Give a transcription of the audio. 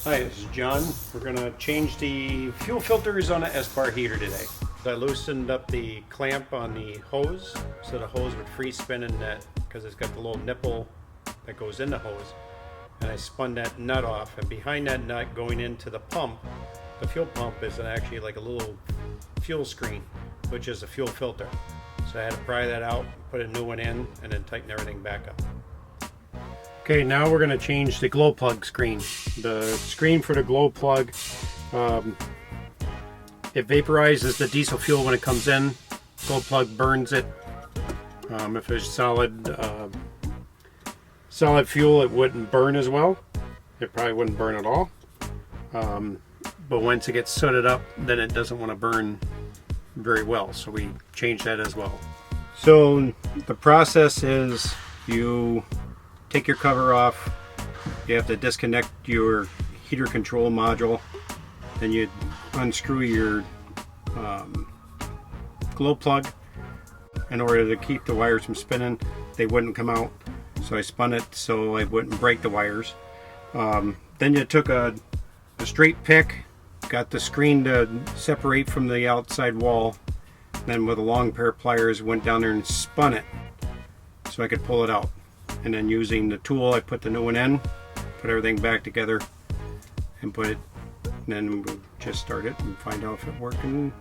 Hi, this is John. We're going to change the fuel filters on an S-Bar heater today. I loosened up the clamp on the hose so the hose would free spin in that, because it's got the little nipple that goes in the hose. And I spun that nut off, and behind that nut going into the pump, the fuel pump is actually like a little fuel screen, which is a fuel filter. So I had to pry that out, put a new one in, and then tighten everything back up. Okay, now we're going to change the glow plug screen. The screen for the glow plug, it vaporizes the diesel fuel when it comes in. Glow plug burns it. If it's solid fuel, it wouldn't burn as well. It probably wouldn't burn at all. But once it gets sooted up, then it doesn't want to burn very well. So we change that as well. So the process is you take your cover off, you have to disconnect your heater control module, then you unscrew your glow plug. In order to keep the wires from spinning, they wouldn't come out, so I spun it so I wouldn't break the wires. Then you took a straight pick, got the screen to separate from the outside wall, then with a long pair of pliers went down there and spun it so I could pull it out. And then using the tool, I put the new one in, put everything back together, and put it, and then we'll just start it and find out if it's working.